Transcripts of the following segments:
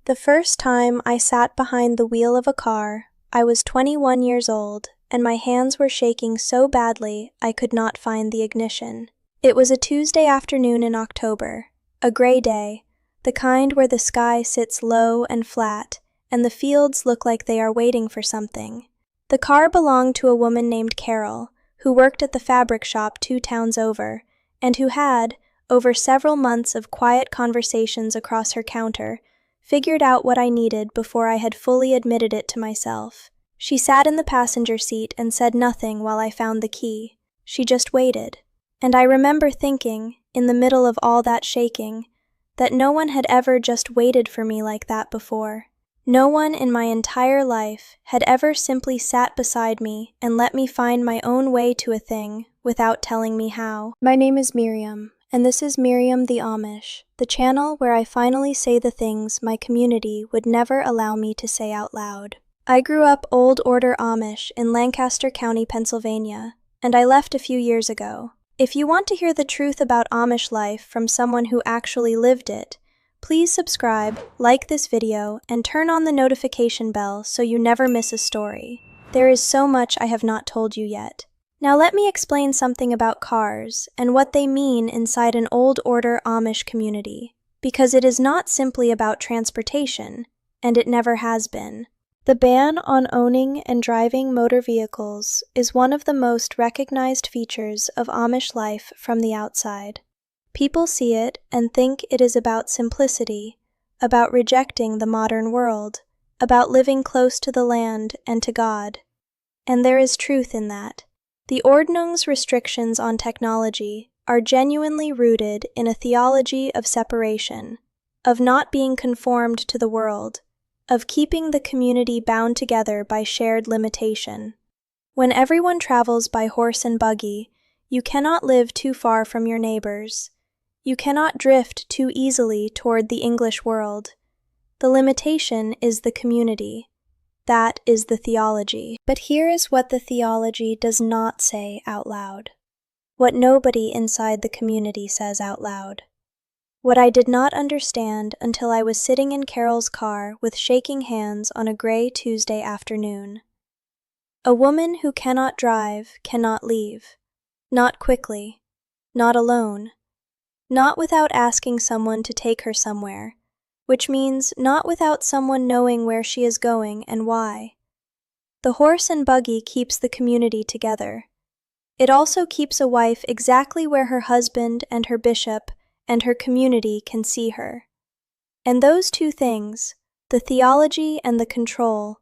The first time I sat behind the wheel of a car, I was 21 years old, and my hands were shaking so badly I could not find the ignition. It was a Tuesday afternoon in October, a gray day, the kind where the sky sits low and flat, and the fields look like they are waiting for something. The car belonged to a woman named Carol, who worked at the fabric shop 2 towns over, and who had, over several months of quiet conversations across her counter, figured out what I needed before I had fully admitted it to myself. She sat in the passenger seat and said nothing while I found the key. She just waited. And I remember thinking, in the middle of all that shaking, that no one had ever just waited for me like that before. No one in my entire life had ever simply sat beside me and let me find my own way to a thing without telling me how. My name is Miriam, and this is Miriam the Amish, the channel where I finally say the things my community would never allow me to say out loud. I grew up Old Order Amish in Lancaster County, Pennsylvania, and I left a few years ago. If you want to hear the truth about Amish life from someone who actually lived it, please subscribe, like this video, and turn on the notification bell so you never miss a story. There is so much I have not told you yet. Now let me explain something about cars and what they mean inside an Old Order Amish community, because it is not simply about transportation, and it never has been. The ban on owning and driving motor vehicles is one of the most recognized features of Amish life from the outside. People see it and think it is about simplicity, about rejecting the modern world, about living close to the land and to God. And there is truth in that. The Ordnung's restrictions on technology are genuinely rooted in a theology of separation, of not being conformed to the world, of keeping the community bound together by shared limitation. When everyone travels by horse and buggy, you cannot live too far from your neighbors. You cannot drift too easily toward the English world. The limitation is the community. That is the theology. But here is what the theology does not say out loud. What nobody inside the community says out loud. What I did not understand until I was sitting in Carol's car with shaking hands on a gray Tuesday afternoon. A woman who cannot drive cannot leave. Not quickly. Not alone. Not without asking someone to take her somewhere, which means not without someone knowing where she is going and why. The horse and buggy keeps the community together. It also keeps a wife exactly where her husband and her bishop and her community can see her. And those two things, the theology and the control,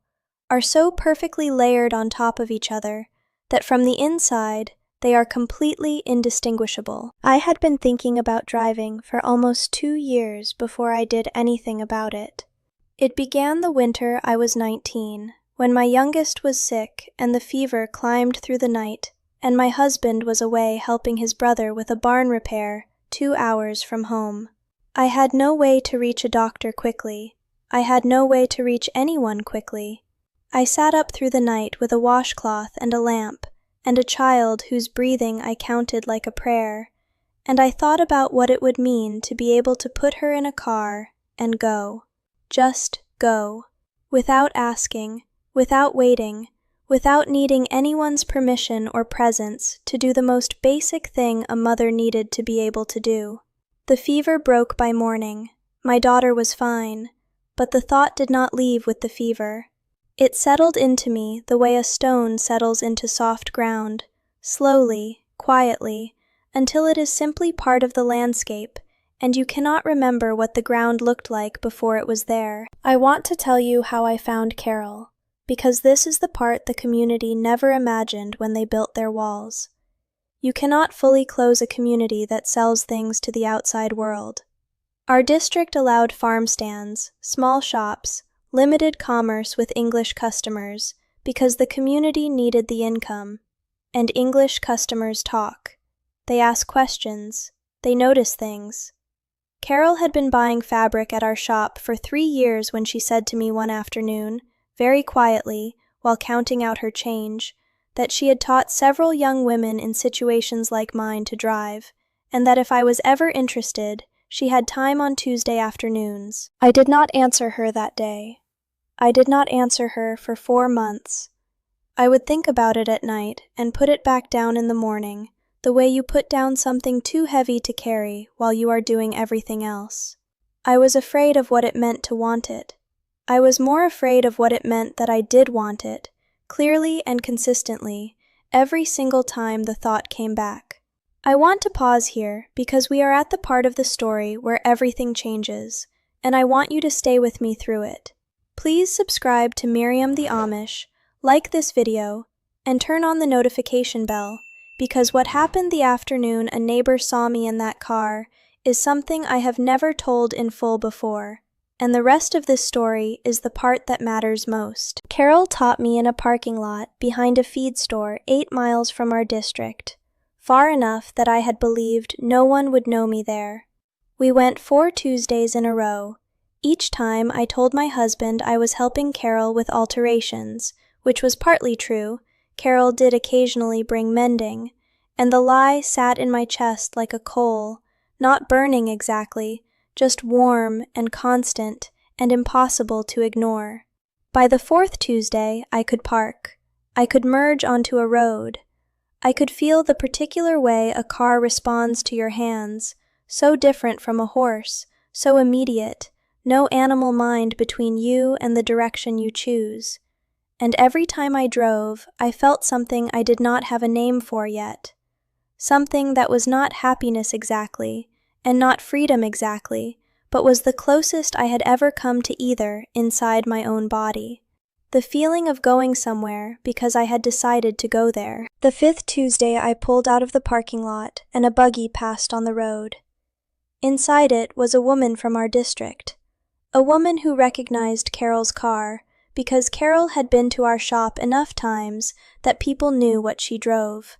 are so perfectly layered on top of each other that from the inside, they are completely indistinguishable. I had been thinking about driving for almost 2 years before I did anything about it. It began the winter I was 19, when my youngest was sick and the fever climbed through the night, and my husband was away helping his brother with a barn repair 2 hours from home. I had no way to reach a doctor quickly. I had no way to reach anyone quickly. I sat up through the night with a washcloth and a lamp, and a child whose breathing I counted like a prayer, and I thought about what it would mean to be able to put her in a car and go. Just go. Without asking, without waiting, without needing anyone's permission or presence to do the most basic thing a mother needed to be able to do. The fever broke by morning. My daughter was fine, but the thought did not leave with the fever. It settled into me the way a stone settles into soft ground, slowly, quietly, until it is simply part of the landscape, and you cannot remember what the ground looked like before it was there. I want to tell you how I found Carol, because this is the part the community never imagined when they built their walls. You cannot fully close a community that sells things to the outside world. Our district allowed farm stands, small shops, limited commerce with English customers because the community needed the income. And English customers talk. They ask questions. They notice things. Carol had been buying fabric at our shop for 3 years when she said to me one afternoon, very quietly, while counting out her change, that she had taught several young women in situations like mine to drive, and that if I was ever interested, She had time on Tuesday afternoons. I did not answer her that day. I did not answer her for 4 months. I would think about it at night and put it back down in the morning, the way you put down something too heavy to carry while you are doing everything else. I was afraid of what it meant to want it. I was more afraid of what it meant that I did want it, clearly and consistently, every single time the thought came back. I want to pause here because we are at the part of the story where everything changes, and I want you to stay with me through it. Please subscribe to Miriam the Amish, like this video, and turn on the notification bell, because what happened the afternoon a neighbor saw me in that car is something I have never told in full before, and the rest of this story is the part that matters most. Carol taught me in a parking lot behind a feed store 8 miles from our district, far enough that I had believed no one would know me there. We went 4 Tuesdays in a row. Each time I told my husband I was helping Carol with alterations, which was partly true. Carol did occasionally bring mending, and the lie sat in my chest like a coal, not burning exactly, just warm and constant and impossible to ignore. By the 4th Tuesday, I could park. I could merge onto a road. I could feel the particular way a car responds to your hands, so different from a horse, so immediate, no animal mind between you and the direction you choose. And every time I drove, I felt something I did not have a name for yet. Something that was not happiness exactly, and not freedom exactly, but was the closest I had ever come to either inside my own body. The feeling of going somewhere because I had decided to go there. The 5th Tuesday I pulled out of the parking lot and a buggy passed on the road. Inside it was a woman from our district, a woman who recognized Carol's car, because Carol had been to our shop enough times that people knew what she drove.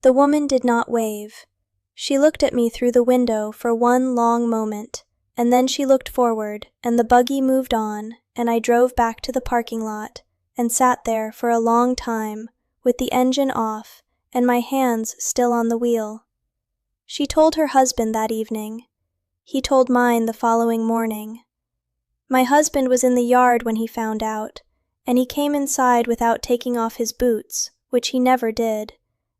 The woman did not wave. She looked at me through the window for one long moment, and then she looked forward, and the buggy moved on, and I drove back to the parking lot, and sat there for a long time, with the engine off, and my hands still on the wheel. She told her husband that evening. He told mine the following morning. My husband was in the yard when he found out, and he came inside without taking off his boots, which he never did,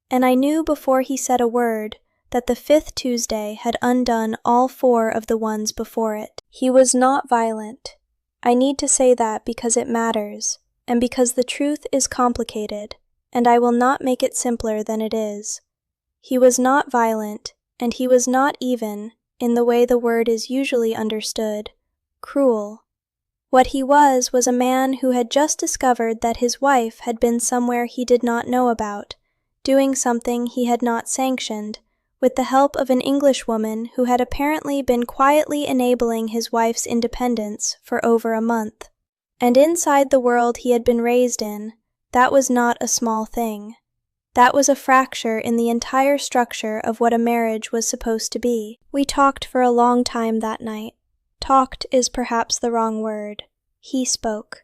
and I knew before he said a word that the 5th Tuesday had undone all 4 of the ones before it. He was not violent. I need to say that because it matters, and because the truth is complicated, and I will not make it simpler than it is. He was not violent, and he was not even, in the way the word is usually understood, cruel. What he was a man who had just discovered that his wife had been somewhere he did not know about, doing something he had not sanctioned, with the help of an Englishwoman who had apparently been quietly enabling his wife's independence for over a month. And inside the world he had been raised in, that was not a small thing. That was a fracture in the entire structure of what a marriage was supposed to be. We talked for a long time that night. Talked is perhaps the wrong word. He spoke.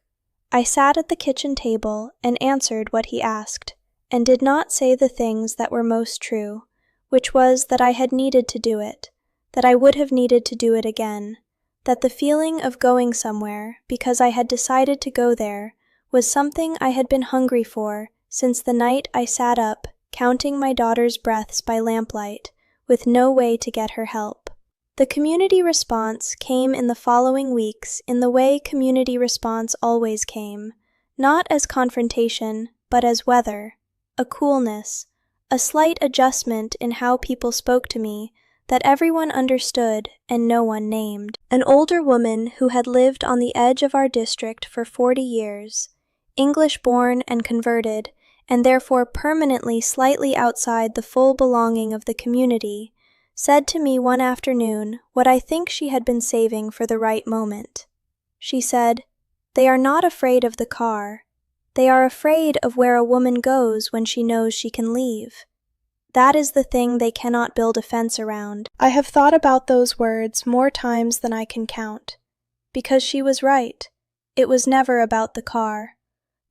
I sat at the kitchen table and answered what he asked, and did not say the things that were most true, which was that I had needed to do it, that I would have needed to do it again, that the feeling of going somewhere because I had decided to go there was something I had been hungry for since the night I sat up, counting my daughter's breaths by lamplight, with no way to get her help. The community response came in the following weeks in the way community response always came, not as confrontation, but as weather, a coolness, a slight adjustment in how people spoke to me that everyone understood and no one named. An older woman who had lived on the edge of our district for 40 years, English-born and converted, and therefore permanently slightly outside the full belonging of the community, said to me one afternoon what I think she had been saving for the right moment. She said, "They are not afraid of the car. They are afraid of where a woman goes when she knows she can leave. That is the thing they cannot build a fence around." I have thought about those words more times than I can count. Because she was right. It was never about the car.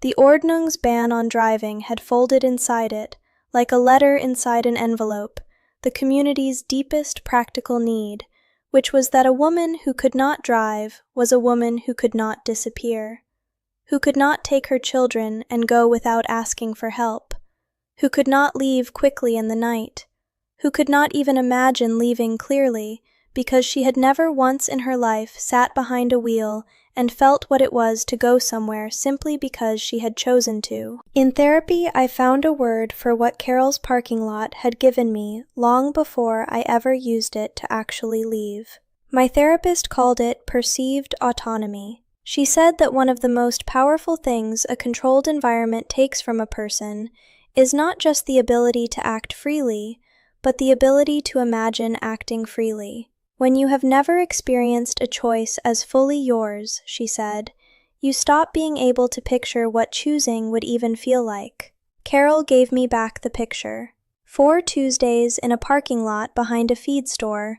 The Ordnung's ban on driving had folded inside it, like a letter inside an envelope, the community's deepest practical need, which was that a woman who could not drive was a woman who could not disappear, who could not take her children and go without asking for help, who could not leave quickly in the night, who could not even imagine leaving clearly because she had never once in her life sat behind a wheel and felt what it was to go somewhere simply because she had chosen to. In therapy, I found a word for what Carol's parking lot had given me long before I ever used it to actually leave. My therapist called it perceived autonomy. She said that one of the most powerful things a controlled environment takes from a person is not just the ability to act freely, but the ability to imagine acting freely. When you have never experienced a choice as fully yours, she said, you stop being able to picture what choosing would even feel like. Carol gave me back the picture. 4 Tuesdays in a parking lot behind a feed store,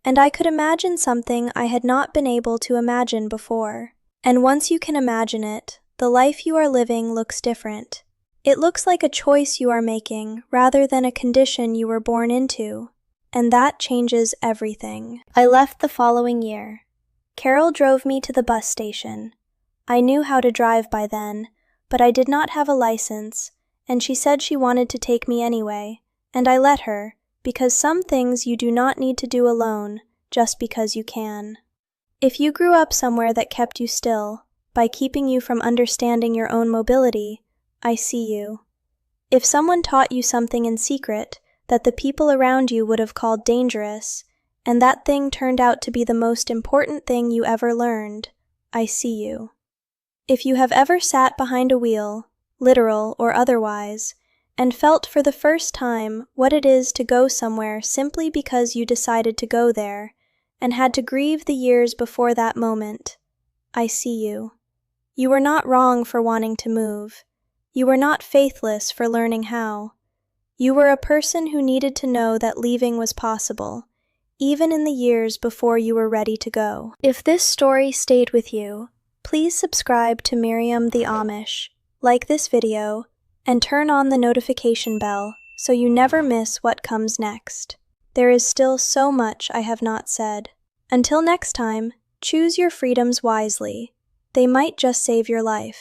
and I could imagine something I had not been able to imagine before. And once you can imagine it, the life you are living looks different. It looks like a choice you are making rather than a condition you were born into. And that changes everything. I left the following year. Carol drove me to the bus station. I knew how to drive by then, but I did not have a license, and she said she wanted to take me anyway, and I let her, because some things you do not need to do alone, just because you can. If you grew up somewhere that kept you still, by keeping you from understanding your own mobility, I see you. If someone taught you something in secret, that the people around you would have called dangerous, and that thing turned out to be the most important thing you ever learned, I see you. If you have ever sat behind a wheel, literal or otherwise, and felt for the first time what it is to go somewhere simply because you decided to go there, and had to grieve the years before that moment, I see you. You were not wrong for wanting to move. You were not faithless for learning how. You were a person who needed to know that leaving was possible, even in the years before you were ready to go. If this story stayed with you, please subscribe to Miriam the Amish, like this video, and turn on the notification bell so you never miss what comes next. There is still so much I have not said. Until next time, choose your freedoms wisely. They might just save your life.